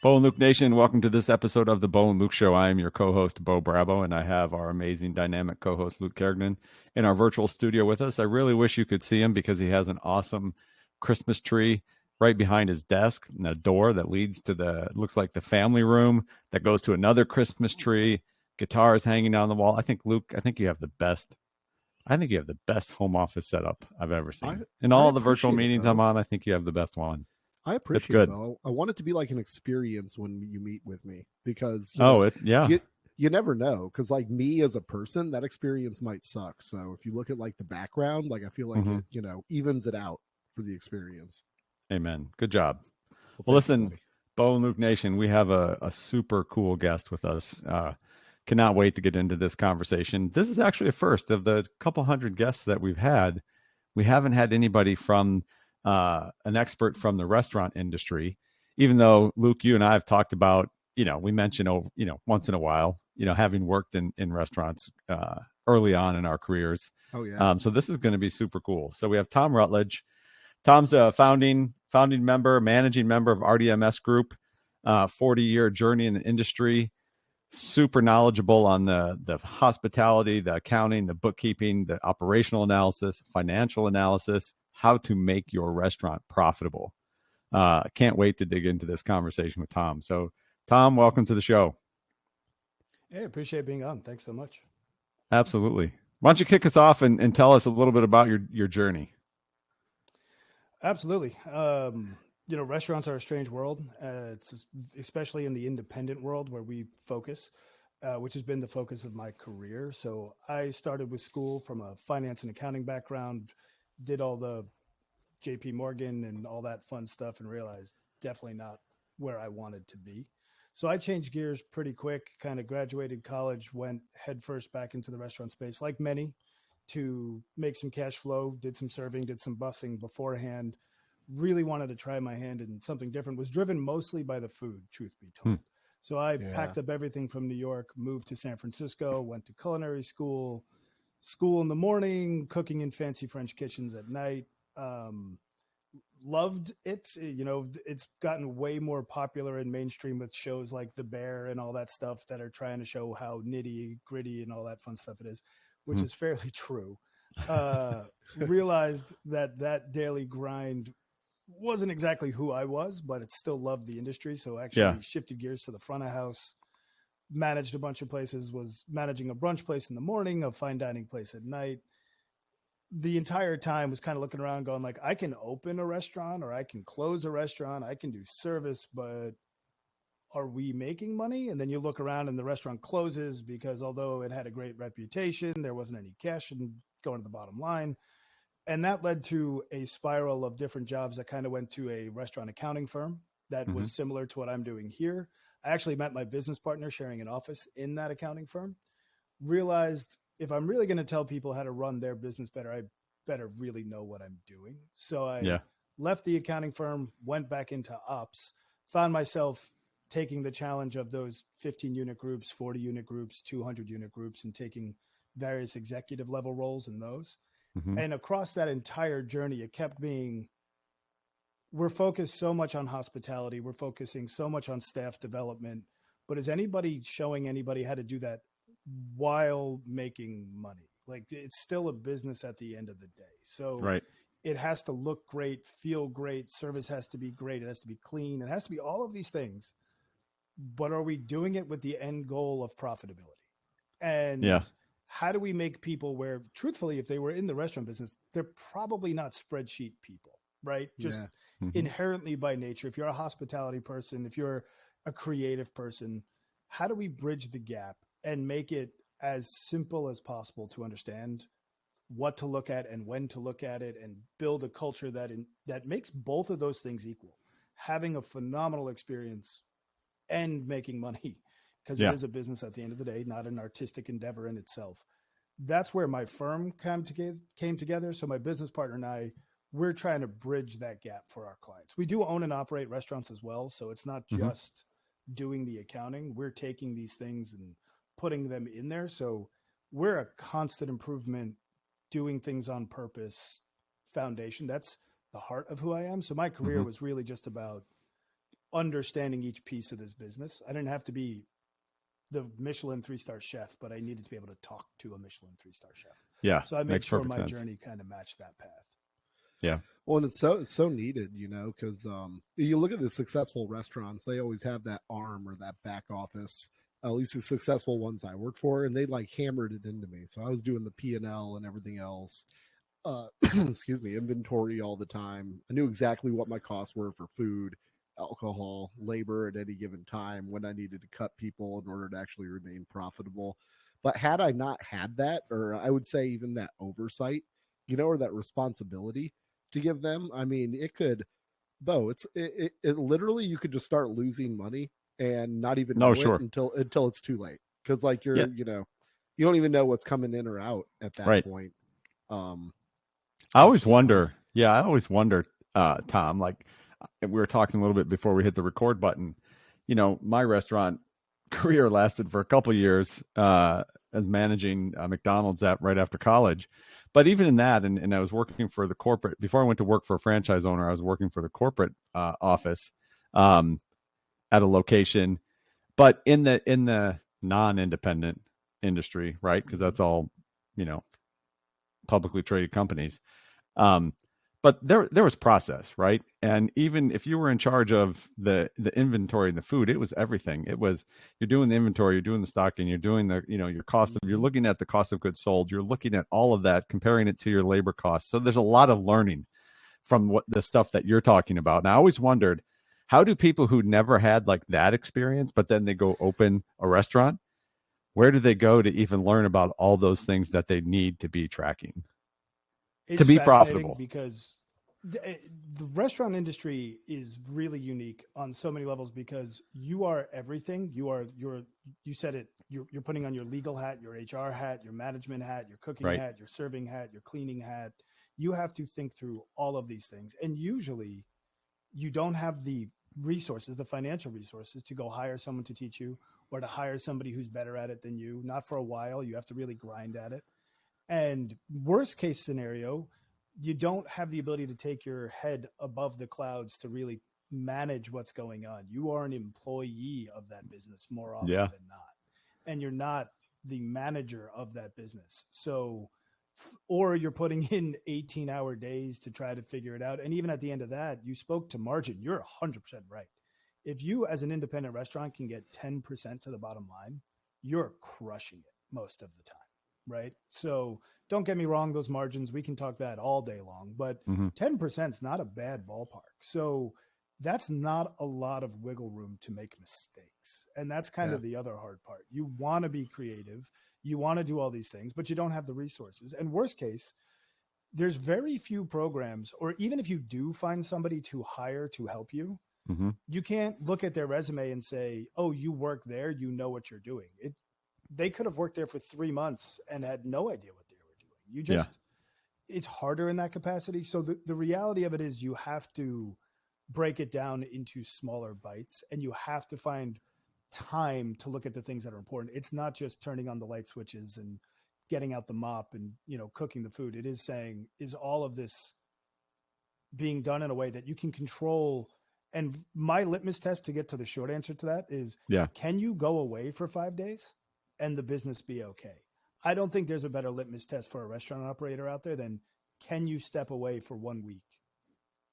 Bo and Luke Nation, welcome to this episode of the Bo and Luke Show. I am your co-host, Bo Bravo, and I have our amazing dynamic co-host, Luke Kerrigan, in our virtual studio with us. I really wish you could see him because he has an awesome Christmas tree right behind his desk and a door that leads to looks like the family room that goes to another Christmas tree. Guitars hanging on the wall. Luke, I think you have the best home office setup I've ever I seen. In I all the virtual appreciate it, meetings I'm Bo. on, I think you have the best one. I It's appreciate it, good. Bo. I want it to be like an experience when you meet with me because Yeah. you never know because like me as a person, that experience might suck. So if you look at like the background, like I feel like Mm-hmm. it evens it out for the experience. Amen. Good job. Well, Well, thank you, listen, buddy. Bo and Luke Nation, we have a super cool guest with us. Cannot wait to get into this conversation. This is actually a first of the couple hundred guests that we've had. We haven't had anybody from an expert from the restaurant industry, even though Luke, you and I have talked about, we mention over, once in a while, having worked in restaurants early on in our careers. Oh yeah. So this is going to be super cool. So we have Tom Rutledge. Tom's a founding member, managing member of RDMS Group, 40-year journey in the industry. Super knowledgeable on the hospitality, the accounting, the bookkeeping, the operational analysis, financial analysis, how to make your restaurant profitable. Can't wait to dig into this conversation with Tom. So, Tom, welcome to the show. Hey, appreciate being on. Thanks so much. Absolutely. Why don't you kick us off and tell us a little bit about your journey? Absolutely. Restaurants are a strange world. It's especially in the independent world where we focus, which has been the focus of my career. So I started with school from a finance and accounting background, did all the JP Morgan and all that fun stuff and realized definitely not where I wanted to be. So I changed gears pretty quick, kind of graduated college, went headfirst back into the restaurant space, like many, to make some cash flow, did some serving, did some bussing beforehand. Really wanted to try my hand in something different, was driven mostly by the food, truth be told. So I packed up everything from New York, moved to San Francisco, went to culinary school in the morning, cooking in fancy French kitchens at night. Loved it. It's gotten way more popular in mainstream with shows like The Bear and all that stuff that are trying to show how nitty gritty and all that fun stuff it is, which is fairly true. Realized that daily grind wasn't exactly who I was, but it still loved the industry. So actually shifted gears to the front of house, managed a bunch of places, was managing a brunch place in the morning, a fine dining place at night. The entire time was kind of looking around going like, I can open a restaurant or I can close a restaurant. I can do service, but are we making money? And then you look around and the restaurant closes because although it had a great reputation, there wasn't any cash and going to the bottom line. And that led to a spiral of different jobs that kind of went to a restaurant accounting firm that was similar to what I'm doing here. I actually met my business partner sharing an office in that accounting firm, realized if I'm really going to tell people how to run their business better, I better really know what I'm doing. So I left the accounting firm, went back into ops, found myself taking the challenge of those 15 unit groups, 40 unit groups, 200 unit groups, and taking various executive level roles in those. And across that entire journey, it kept being, we're focused so much on hospitality. We're focusing so much on staff development, but is anybody showing anybody how to do that while making money? Like it's still a business at the end of the day. So it has to look great, feel great. Service has to be great. It has to be clean. It has to be all of these things, but are we doing it with the end goal of profitability? And how do we make people where truthfully, if they were in the restaurant business, they're probably not spreadsheet people, right? Just inherently by nature. If you're a hospitality person, if you're a creative person, how do we bridge the gap and make it as simple as possible to understand what to look at and when to look at it and build a culture that makes both of those things equal, having a phenomenal experience and making money, because it is a business at the end of the day, not an artistic endeavor in itself. That's where my firm came together. So my business partner and I, we're trying to bridge that gap for our clients. We do own and operate restaurants as well. So it's not just doing the accounting. We're taking these things and putting them in there. So we're a constant improvement, doing things on purpose foundation. That's the heart of who I am. So my career was really just about understanding each piece of this business. I didn't have to be the Michelin 3-star chef, but I needed to be able to talk to a Michelin 3-star chef. Yeah. So I made makes sure perfect my sense. journey kind of matched that path. Yeah. Well, and it's so needed, because you look at the successful restaurants, they always have that arm or that back office. At least the successful ones I worked for, and they like hammered it into me. So I was doing the P&L and everything else. Excuse me, inventory all the time. I knew exactly what my costs were for food, alcohol, labor at any given time, when I needed to cut people in order to actually remain profitable. But had I not had that, or I would say even that oversight, or that responsibility to give them, I mean, it could, Bo, it literally, you could just start losing money and not even No, know sure. it until it's too late. Because like Yeah. you don't even know what's coming in or out at that Right. point. I always just wonder. Yeah, I always wonder, Tom. Like we were talking a little bit before we hit the record button. My restaurant career lasted for a couple years as managing McDonald's right after college. But even in that, and I was working for the corporate before I went to work for a franchise owner. I was working for the corporate office at a location, but in the non-independent industry, right? Because that's all, publicly traded companies. Um, but there was process, right? And even if you were in charge of the inventory and the food, it was everything. It was, you're doing the inventory, you're doing the stocking, you're doing the, your cost of, you're looking at the cost of goods sold, you're looking at all of that, comparing it to your labor costs. So there's a lot of learning from what the stuff that you're talking about. And I always wondered, how do people who never had like that experience, but then they go open a restaurant, where do they go to even learn about all those things that they need to be tracking? It's To be fascinating profitable. because the restaurant industry is really unique on so many levels, because you are everything. You said it, you're putting on your legal hat, your HR hat, your management hat, your cooking Right. hat, your serving hat, your cleaning hat. You have to think through all of these things. And usually you don't have the resources, the financial resources, to go hire someone to teach you, or to hire somebody who's better at it than you. Not for a while. You have to really grind at it. And worst case scenario, you don't have the ability to take your head above the clouds to really manage what's going on. You are an employee of that business more often Yeah. than not. And you're not the manager of that business. So, or you're putting in 18-hour days to try to figure it out. And even at the end of that, you spoke to margin. You're 100% right. If you, as an independent restaurant, can get 10% to the bottom line, you're crushing it most of the time. Right. So don't get me wrong, those margins, we can talk that all day long, but 10% is not a bad ballpark. So that's not a lot of wiggle room to make mistakes. And that's kind of the other hard part. You want to be creative. You want to do all these things, but you don't have the resources. And worst case, there's very few programs, or even if you do find somebody to hire to help you, you can't look at their resume and say, oh, you work there, you know what you're doing. They could have worked there for 3 months and had no idea what they were doing. It's harder in that capacity. So the reality of it is you have to break it down into smaller bites, and you have to find time to look at the things that are important. It's not just turning on the light switches and getting out the mop and, cooking the food. It is saying, is all of this being done in a way that you can control? And my litmus test to get to the short answer to that is, can you go away for 5 days and the business be okay? I don't think there's a better litmus test for a restaurant operator out there than, can you step away for 1 week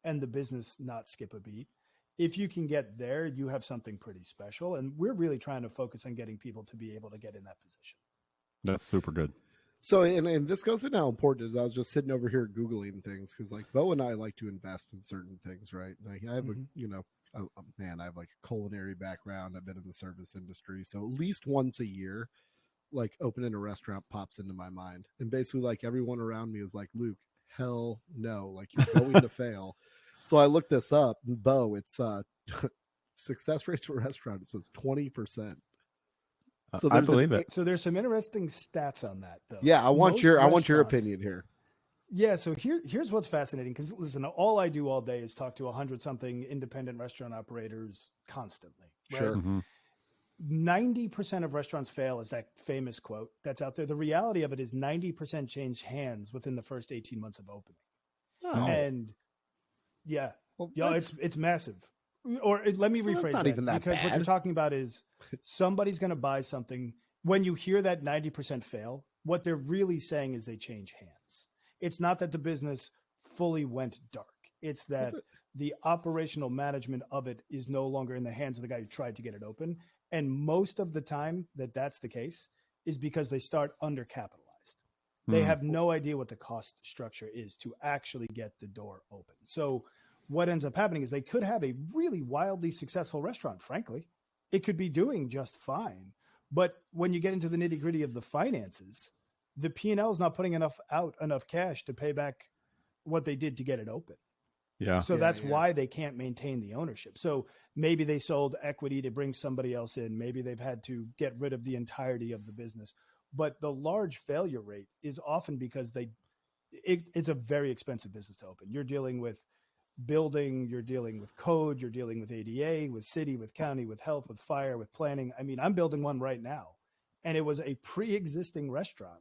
and the business not skip a beat? If you can get there, you have something pretty special. And we're really trying to focus on getting people to be able to get in that position. That's super good. So, and this goes into how important it is. I was just sitting over here Googling things, because like Bo and I like to invest in certain things, right? Like I have I have like a culinary background. I've been in the service industry. So at least once a year, like opening a restaurant pops into my mind. And basically like everyone around me is like, Luke, hell no, like you're going to fail. So I looked this up, and Bo, it's success rates for restaurants, it says 20%. So I believe it. So there's some interesting stats on that, though. Yeah, I want your opinion here. Yeah, so here's what's fascinating, because listen, all I do all day is talk to 100-something independent restaurant operators constantly. Right? Sure. 90% of restaurants fail is that famous quote that's out there. The reality of it is 90% change hands within the first 18 months of opening. Oh. And yeah, Well, it's massive. Or let me So it's rephrase not that, even that because what you're bad. talking about is somebody's going to buy something. When you hear that 90% fail, what they're really saying is they change hands. It's not that the business fully went dark. It's that the operational management of it is no longer in the hands of the guy who tried to get it open. And most of the time that that's the case is because they start undercapitalized. They have no idea what the cost structure is to actually get the door open. So what ends up happening is they could have a really wildly successful restaurant, frankly. It could be doing just fine. But when you get into the nitty gritty of the finances, the P&L is not putting enough cash to pay back what they did to get it open. Yeah. So that's why they can't maintain the ownership. So maybe they sold equity to bring somebody else in. Maybe they've had to get rid of the entirety of the business. But the large failure rate is often because it's a very expensive business to open. You're dealing with building, you're dealing with code, you're dealing with ADA, with city, with county, with health, with fire, with planning. I mean, I'm building one right now, and it was a pre-existing restaurant.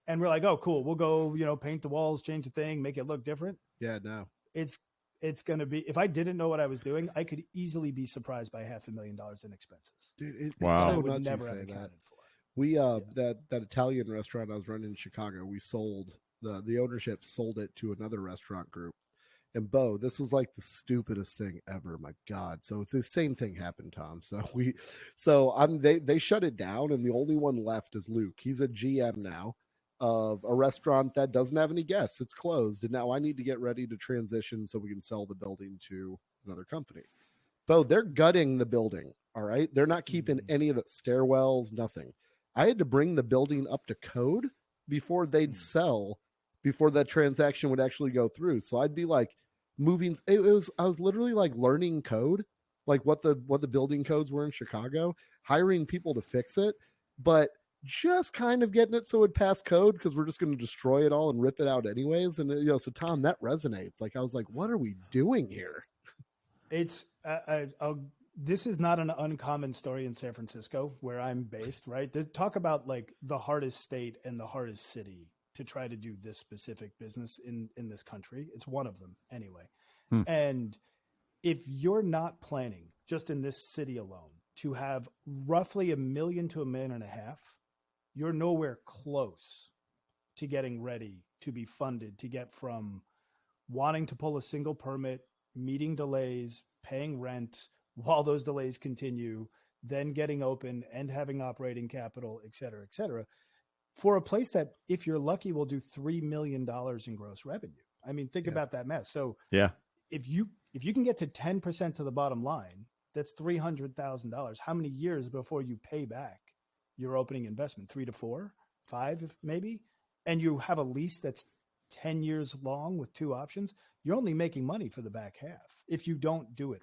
And we're like, oh, cool. We'll go, paint the walls, change the thing, make it look different. Yeah, no. It's going to be, if I didn't know what I was doing, I could easily be surprised by $500,000 in expenses. Dude, it's Wow. so would nuts never you have say accounted that. for. We that Italian restaurant I was running in Chicago, we sold the ownership sold it to another restaurant group. And Bo, this was like the stupidest thing ever. My God. So it's the same thing happened, Tom. They shut it down, and the only one left is Luke. He's a GM now of a restaurant that doesn't have any guests. It's closed. And now I need to get ready to transition so we can sell the building to another company. Bo, they're gutting the building. All right. They're not keeping any of the stairwells, nothing. I had to bring the building up to code before they'd sell, before that transaction would actually go through. So I'd be like moving. I was literally like learning code, like what the building codes were in Chicago, hiring people to fix it, but just kind of getting it so it'd pass code because we're just going to destroy it all and rip it out anyways. And so Tom, that resonates. Like I was like, what are we doing here? It's this is not an uncommon story in San Francisco, where I'm based, right? They talk about like the hardest state and the hardest city to try to do this specific business in this country. It's one of them anyway. And if you're not planning just in this city alone to have roughly 1 million to 1.5 million, you're nowhere close to getting ready to be funded to get from wanting to pull a single permit, meeting delays, paying rent while those delays continue, then getting open and having operating capital, et cetera, for a place that, if you're lucky, will do $3 million in gross revenue. I mean, think about that math. So if you can get to 10% to the bottom line, that's $300,000. How many years before you pay back your opening investment? 3 to 4, 5 maybe? And you have a lease that's 10 years long with 2 options. You're only making money for the back half if you don't do it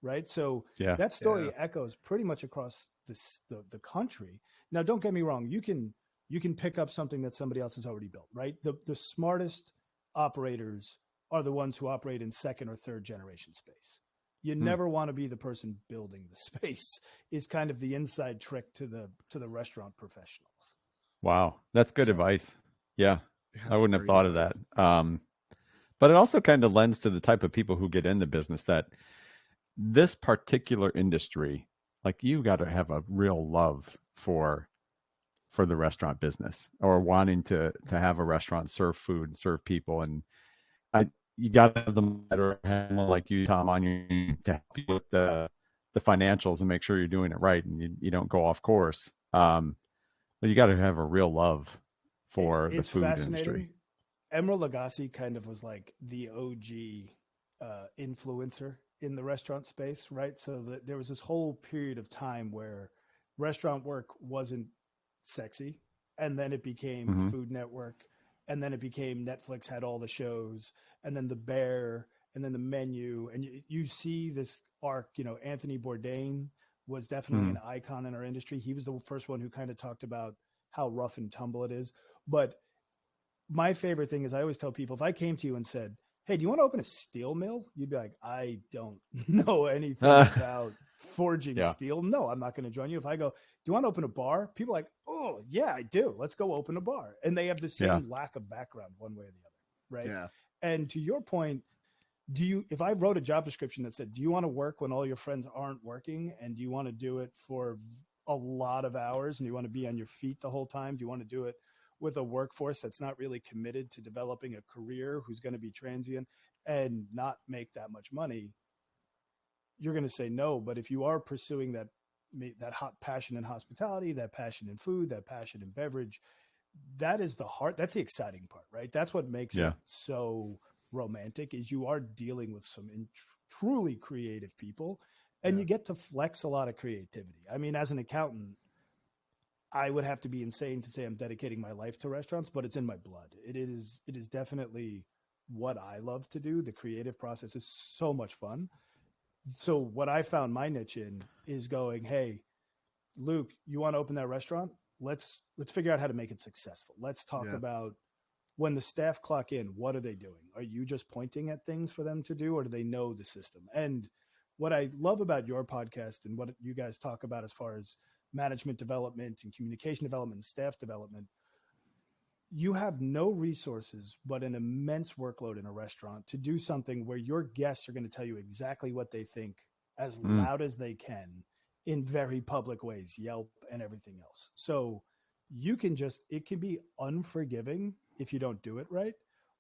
right? So that story echoes pretty much across the country. Now, don't get me wrong. You can pick up something that somebody else has already built, right? The smartest operators are the ones who operate in second or third generation space. You never want to be the person building the space, is kind of the inside trick to the restaurant professionals. Wow. That's good advice. Yeah. I wouldn't have thought advice. of that. But it also kind of lends to the type of people who get in the business, that this particular industry, like you got to have a real love for the restaurant business, or wanting to have a restaurant serve food and serve people. And you got to have them that are like you, Tom, on your to help you with the financials and make sure you're doing it right and you don't go off course. But you got to have a real love for the food industry. Emeril Lagasse kind of was like the OG influencer in the restaurant space, right? So there was this whole period of time where restaurant work wasn't sexy, and then it became Food Network, and then it became Netflix had all the shows, and then The Bear, and then The Menu, and you see this arc. Anthony Bourdain was definitely an icon in our industry. He was the first one who kind of talked about how rough and tumble it is. But my favorite thing is, I always tell people, if I came to you and said, hey, do you want to open a steel mill? You'd be like, I don't know anything about forging steel. No, I'm not going to join you. If I go, do you want to open a bar? People are like, oh, yeah, I do. Let's go open a bar. And they have the same lack of background one way or the other, right? Yeah. And to your point, if I wrote a job description that said, do you want to work when all your friends aren't working? And do you want to do it for a lot of hours? And you want to be on your feet the whole time? Do you want to do it with a workforce that's not really committed to developing a career, who's going to be transient and not make that much money? You're going to say no. But if you are pursuing that hot passion in hospitality, that passion in food, that passion in beverage, that is the heart. That's the exciting part, right? That's what makes it so romantic, is you are dealing with some truly creative people, and you get to flex a lot of creativity. I mean, as an accountant, I would have to be insane to say I'm dedicating my life to restaurants, but it's in my blood. It is definitely what I love to do. The creative process is so much fun. So what I found my niche in is going, hey, Luke, you want to open that restaurant? Let's figure out how to make it successful. Let's talk about when the staff clock in, what are they doing? Are you just pointing at things for them to do, or do they know the system? And what I love about your podcast and what you guys talk about as far as management development and communication development and staff development, you have no resources but an immense workload in a restaurant to do something where your guests are going to tell you exactly what they think as loud as they can in very public ways, Yelp and everything else. So you can it can be unforgiving if you don't do it right.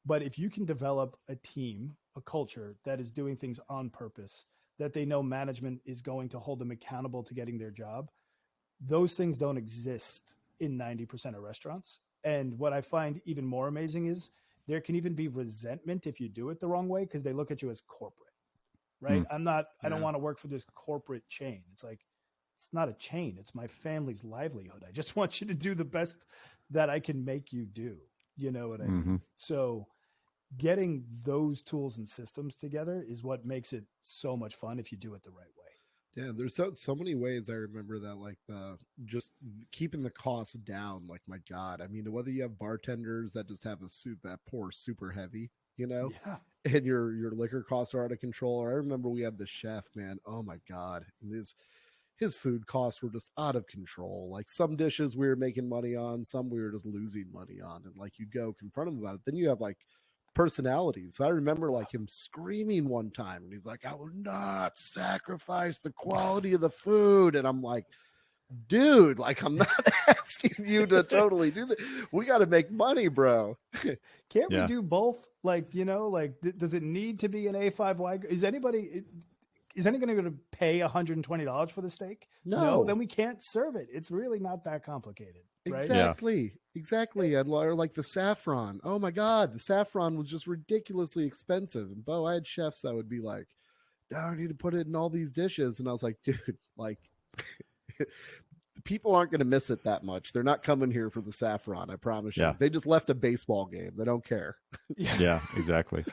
But if you can develop a team, a culture that is doing things on purpose, that they know management is going to hold them accountable to getting their job, those things don't exist in 90% of restaurants. And what I find even more amazing is there can even be resentment if you do it the wrong way, because they look at you as corporate, right? I don't want to work for this corporate chain. It's like, it's not a chain. It's my family's livelihood. I just want you to do the best that I can make you do. You know what I mean? So getting those tools and systems together is what makes it so much fun if you do it the right way. Yeah, there's so many ways I remember that, like just keeping the costs down. Like, my God, I mean, whether you have bartenders that just have a soup that pour super heavy, and your liquor costs are out of control. Or I remember we had the chef, man. Oh my God, and his food costs were just out of control. Like, some dishes we were making money on, some we were just losing money on, and like, you go confront him about it. Then you have like personalities. So I remember like him screaming one time, and he's like, "I will not sacrifice the quality of the food." And I'm like, dude, like, I'm not asking you to totally do that. We got to make money, bro. Can't we do both? Like, does it need to be an A5 wide? Is anybody going to pay $120 for the steak? No, then we can't serve it. It's really not that complicated. Right? Exactly. Or like the saffron. Oh my God, the saffron was just ridiculously expensive. And Bo, I had chefs that would be like, "No, I need to put it in all these dishes." And I was like, dude, like, people aren't going to miss it that much. They're not coming here for the saffron, I promise you. They just left a baseball game. They don't care. Yeah, exactly.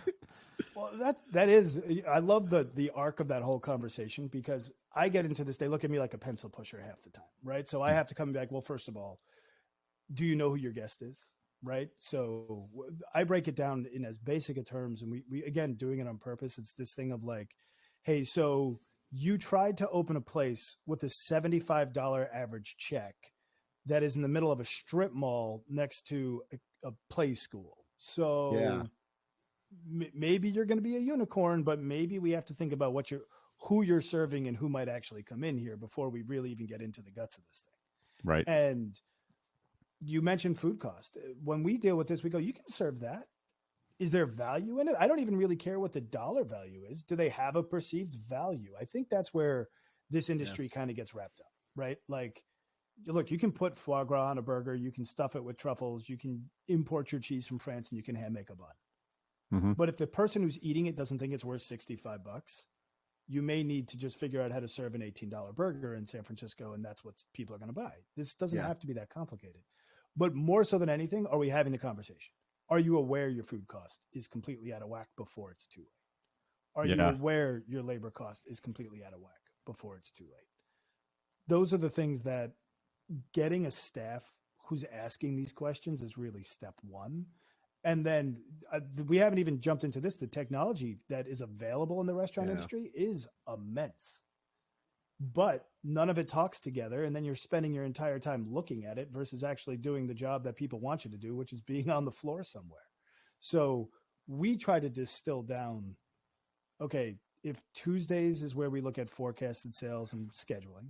Well, that is, I love the arc of that whole conversation, because I get into this, they look at me like a pencil pusher half the time, right? So I have to come and be like, well, first of all, do you know who your guest is, right? So I break it down in as basic a terms, and we again, doing it on purpose. It's this thing of like, hey, so you tried to open a place with a $75 average check that is in the middle of a strip mall next to a play school. So maybe you're going to be a unicorn, but maybe we have to think about who you're serving and who might actually come in here before we really even get into the guts of this thing. Right. And you mentioned food cost. When we deal with this, we go, you can serve that. Is there value in it? I don't even really care what the dollar value is. Do they have a perceived value? I think that's where this industry kind of gets wrapped up, right? Like, look, you can put foie gras on a burger. You can stuff it with truffles. You can import your cheese from France, and you can hand make a bun. But if the person who's eating it doesn't think it's worth $65, you may need to just figure out how to serve an $18 burger in San Francisco, and that's what people are going to buy. This doesn't have to be that complicated. But more so than anything, are we having the conversation? Are you aware your food cost is completely out of whack before it's too late? Are you aware your labor cost is completely out of whack before it's too late? Those are the things that getting a staff who's asking these questions is really step one. And then we haven't even jumped into this. The technology that is available in the restaurant industry is immense, but none of it talks together. And then you're spending your entire time looking at it versus actually doing the job that people want you to do, which is being on the floor somewhere. So we try to distill down okay, if Tuesdays is where we look at forecasted sales and scheduling,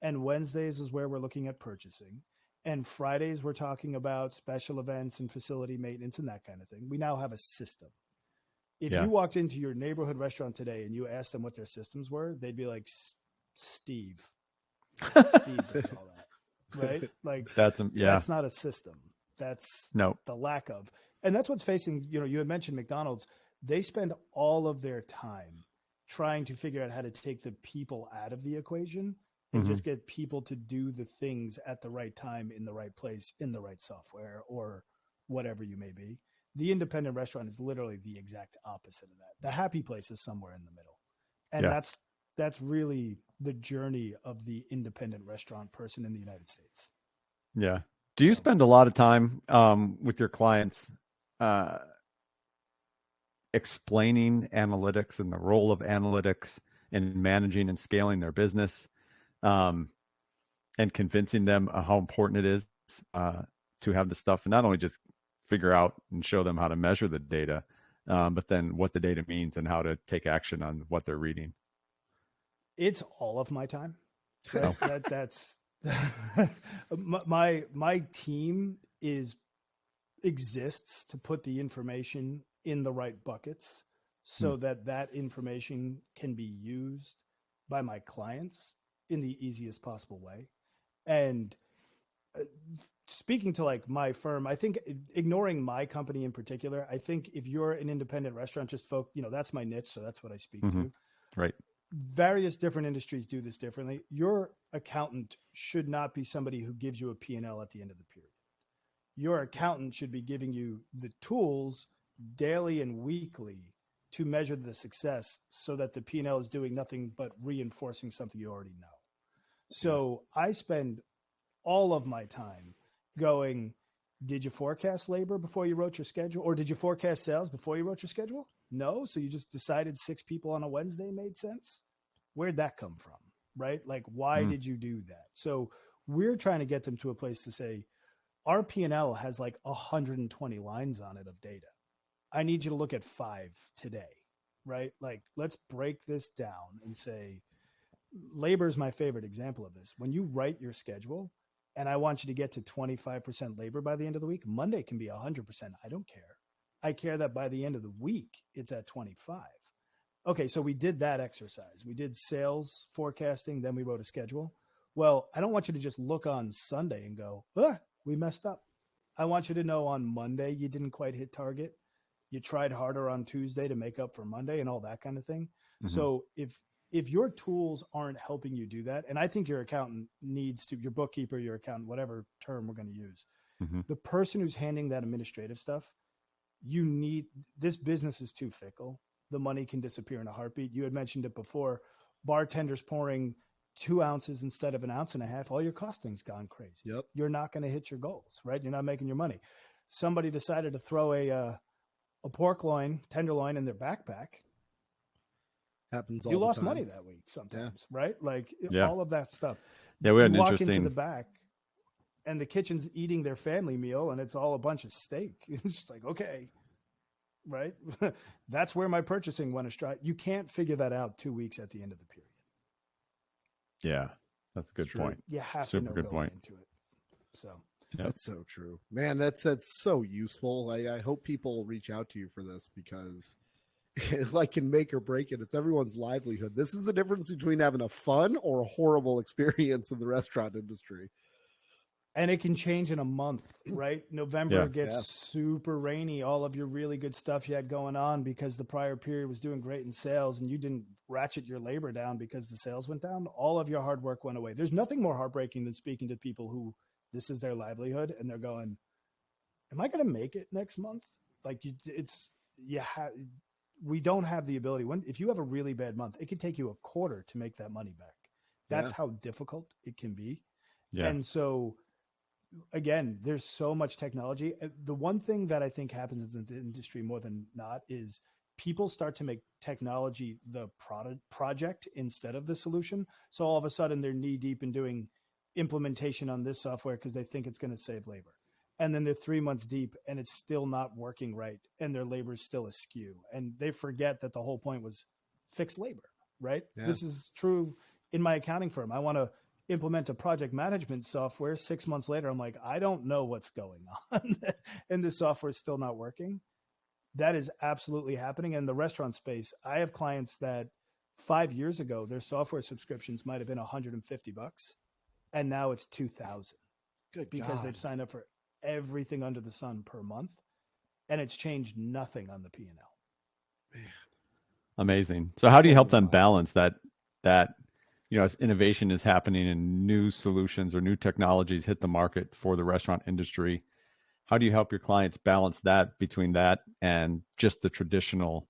and Wednesdays is where we're looking at purchasing, and Fridays we're talking about special events and facility maintenance and that kind of thing. We now have a system. If Yeah. you walked into your neighborhood restaurant today and you asked them what their systems were, they'd be like, Steve does all that, right? Like that's not a system. That's no. the lack of. And that's what's facing, you had mentioned McDonald's. They spend all of their time trying to figure out how to take the people out of the equation and just get people to do the things at the right time, in the right place, in the right software, or whatever you may be. The independent restaurant is literally the exact opposite of that. The happy place is somewhere in the middle. And that's really the journey of the independent restaurant person in the United States. Yeah. Do you spend a lot of time with your clients explaining analytics and the role of analytics in managing and scaling their business, and convincing them how important it is to have the stuff, and not only just figure out and show them how to measure the data, but then what the data means and how to take action on what they're reading? It's all of my time. Right? That's my team exists to put the information in the right buckets so that information can be used by my clients in the easiest possible way. And speaking to like my firm, I think ignoring my company in particular, I think if you're an independent restaurant, just that's my niche. So that's what I speak to. Right. Various different industries do this differently. Your accountant should not be somebody who gives you a P&L at the end of the period. Your accountant should be giving you the tools daily and weekly to measure the success so that the P&L is doing nothing but reinforcing something you already know. So I spend all of my time going, did you forecast labor before you wrote your schedule? Or did you forecast sales before you wrote your schedule? No. So you just decided 6 people on a Wednesday made sense? Where'd that come from? Right? Like, why did you do that? So we're trying to get them to a place to say, our P&L has like 120 lines on it of data. I need you to look at 5 today, right? Like, let's break this down and say, labor is my favorite example of this. When you write your schedule and I want you to get to 25% labor by the end of the week, Monday can be 100%. I don't care. I care that by the end of the week, it's at 25. Okay, so we did that exercise. We did sales forecasting, then we wrote a schedule. Well, I don't want you to just look on Sunday and go, we messed up. I want you to know on Monday you didn't quite hit target. You tried harder on Tuesday to make up for Monday and all that kind of thing. So if your tools aren't helping you do that, and I think your accountant needs to, your bookkeeper, your accountant, whatever term we're going to use, the person who's handling that administrative stuff, this business is too fickle. The money can disappear in a heartbeat. You had mentioned it before. Bartenders pouring 2 ounces instead of 1.5 ounces. All your costing's gone crazy. Yep. You're not going to hit your goals, right? You're not making your money. Somebody decided to throw a pork loin, tenderloin in their backpack. Happens all you the lost time. money that week sometimes, right? Like all of that stuff. Yeah, we had you an walk interesting into the back and the kitchen's eating their family meal and it's all a bunch of steak. It's just like, okay, right? That's where my purchasing went astray. You can't figure that out 2 weeks at the end of the period. Yeah, that's a good point. You have Super to know good going point. into it. So That's so true, man. That's so useful. I hope people reach out to you for this because it like can make or break it. It's everyone's livelihood. This is the difference between having a fun or a horrible experience in the restaurant industry. And it can change in a month, right? November gets super rainy. All of your really good stuff you had going on because the prior period was doing great in sales and you didn't ratchet your labor down because the sales went down. All of your hard work went away. There's nothing more heartbreaking than speaking to people who this is their livelihood and they're going, am I going to make it next month? Like we don't have the ability. If you have a really bad month, it could take you a quarter to make that money back. That's how difficult it can be. Yeah. And so again, there's so much technology. The one thing that I think happens in the industry more than not is people start to make technology the project instead of the solution. So all of a sudden they're knee deep in doing implementation on this software because they think it's going to save labor. And then they're 3 months deep and it's still not working right. And their labor is still askew. And they forget that the whole point was fixed labor, right? Yeah. This is true in my accounting firm. I want to implement a project management software. 6 months later, I'm like, I don't know what's going on. And the software is still not working. That is absolutely happening. In the restaurant space, I have clients that 5 years ago, their software subscriptions might have been $150, and now it's $2,000 because they've signed up for everything under the sun per month, and it's changed nothing on the P&L. Man. Amazing. So how do you help them Wow. balance that as innovation is happening and new solutions or new technologies hit the market for the restaurant industry? How do you help your clients balance that between that and just the traditional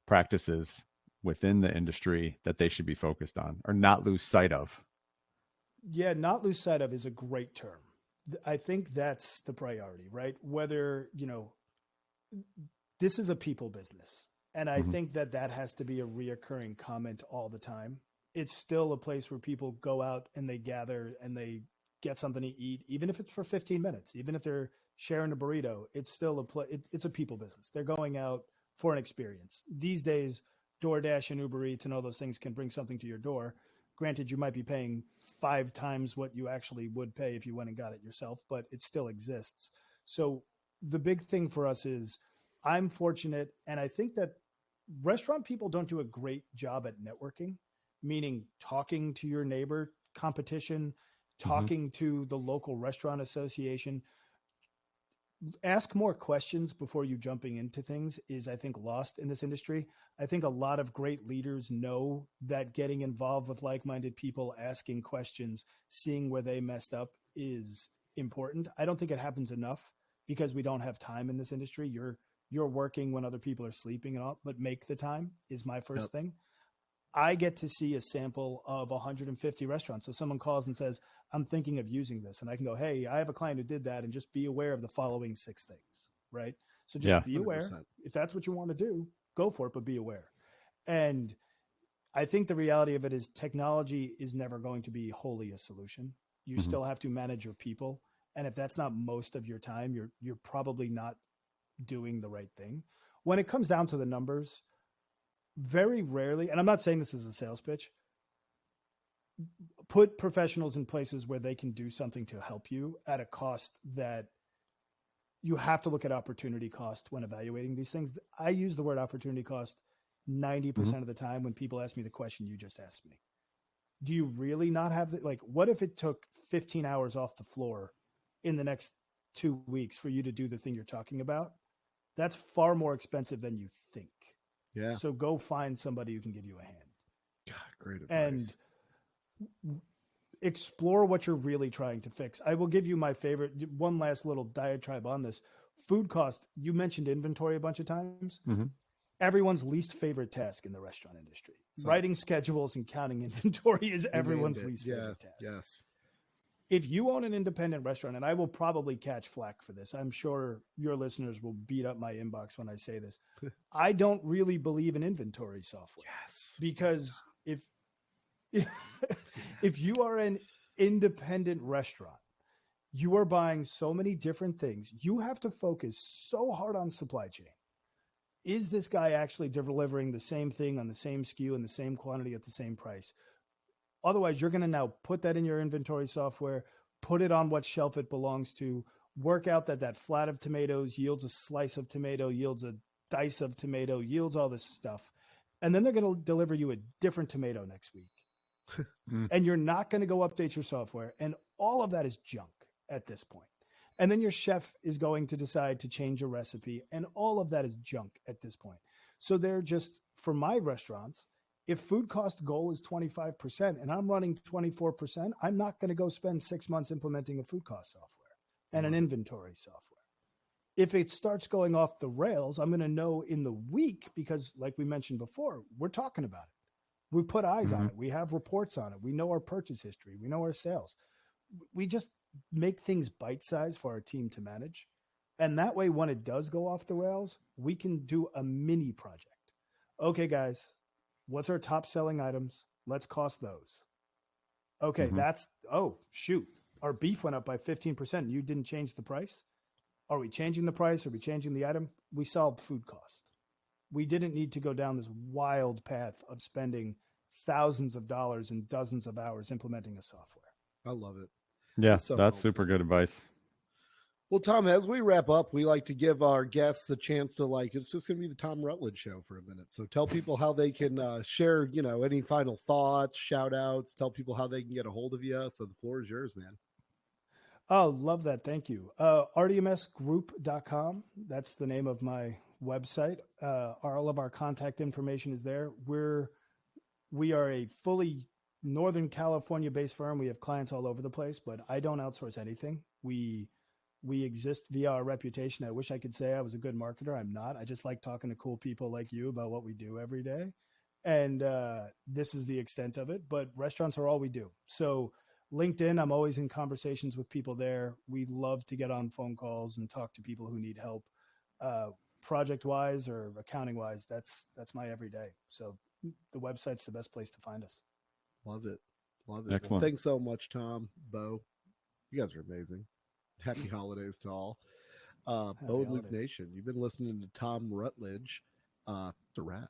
practices within the industry that they should be focused on or not lose sight of? Yeah, not lose sight of is a great term. I think that's the priority, right? Whether, this is a people business. And I think that has to be a reoccurring comment all the time. It's still a place where people go out and they gather and they get something to eat, even if it's for 15 minutes, even if they're sharing a burrito, it's still it's a people business. They're going out for an experience. These days, DoorDash and Uber Eats and all those things can bring something to your door. Granted, you might be paying 5 times what you actually would pay if you went and got it yourself, but it still exists. So the big thing for us is I'm fortunate, and I think that restaurant people don't do a great job at networking, meaning talking to your neighbor, competition, talking to the local restaurant association. Ask more questions before you jumping into things is, I think, lost in this industry. I think a lot of great leaders know that getting involved with like-minded people, asking questions, seeing where they messed up is important. I don't think it happens enough because we don't have time in this industry. You're working when other people are sleeping and all, but make the time is my first thing. I get to see a sample of 150 restaurants. So someone calls and says, I'm thinking of using this. And I can go, hey, I have a client who did that, and just be aware of the following 6 things, right? So just be aware. 100%. If that's what you want to do, go for it, but be aware. And I think the reality of it is technology is never going to be wholly a solution. You still have to manage your people. And if that's not most of your time, you're probably not doing the right thing. When it comes down to the numbers, very rarely, and I'm not saying this is a sales pitch, put professionals in places where they can do something to help you at a cost that you have to look at opportunity cost when evaluating these things. I use the word opportunity cost 90% of the time when people ask me the question you just asked me. Do you really not have what if it took 15 hours off the floor in the next 2 weeks for you to do the thing you're talking about? That's far more expensive than you think. Yeah. So go find somebody who can give you a hand. God, great advice. And explore what you're really trying to fix. I will give you my favorite, one last little diatribe on this. Food cost. You mentioned inventory a bunch of times. Everyone's least favorite task in the restaurant industry. Writing schedules and counting inventory is everyone's least favorite task. Yes. If you own an independent restaurant, and I will probably catch flack for this, I'm sure your listeners will beat up my inbox when I say this. I don't really believe in inventory software. Yes. Because if you are an independent restaurant, you are buying so many different things. You have to focus so hard on supply chain. Is this guy actually delivering the same thing on the same SKU and the same quantity at the same price? Otherwise, you're going to now put that in your inventory software, put it on what shelf it belongs to, work out that flat of tomatoes yields a slice of tomato, yields a dice of tomato, yields all this stuff. And then they're going to deliver you a different tomato next week. And you're not going to go update your software. And all of that is junk at this point. And then your chef is going to decide to change a recipe. And all of that is junk at this point. So they're just, for my restaurants, if food cost goal is 25% and I'm running 24%, I'm not going to go spend 6 months implementing a food cost software and an inventory software. If it starts going off the rails, I'm going to know in the week, because like we mentioned before, we're talking about it. We put eyes on it. We have reports on it. We know our purchase history. We know our sales. We just make things bite-sized for our team to manage. And that way, when it does go off the rails, we can do a mini project. Okay, guys, what's our top selling items? Let's cost those. Okay, oh, shoot. Our beef went up by 15%. You didn't change the price? Are we changing the price? Are we changing the item? We solved food cost. we didn't need to go down this wild path of spending thousands of dollars and dozens of hours implementing a software. I love it. Yeah, It's so that's helpful. super good advice. Well, Tom, as we wrap up, we like to give our guests the chance to it's just going to be the Tom Rutledge show for a minute. So tell people how they can share, any final thoughts, shout outs, tell people how they can get a hold of you. So the floor is yours, man. Oh, love that. Thank you. RDMSgroup.com. That's the name of my website. All of our contact information is there. We are a fully Northern California based firm. We have clients all over the place, but I don't outsource anything. We exist via our reputation. I wish I could say I was a good marketer. I'm not. I just like talking to cool people like you about what we do every day. And this is the extent of it, but restaurants are all we do. So LinkedIn, I'm always in conversations with people there. We love to get on phone calls and talk to people who need help, project wise or accounting wise. That's my everyday. So the website's the best place to find us. Love it. Excellent. Well, thanks so much, Tom, Bo. You guys are amazing. Happy holidays to all. Bo and Luke Nation, you've been listening to Tom Rutledge. The wrap.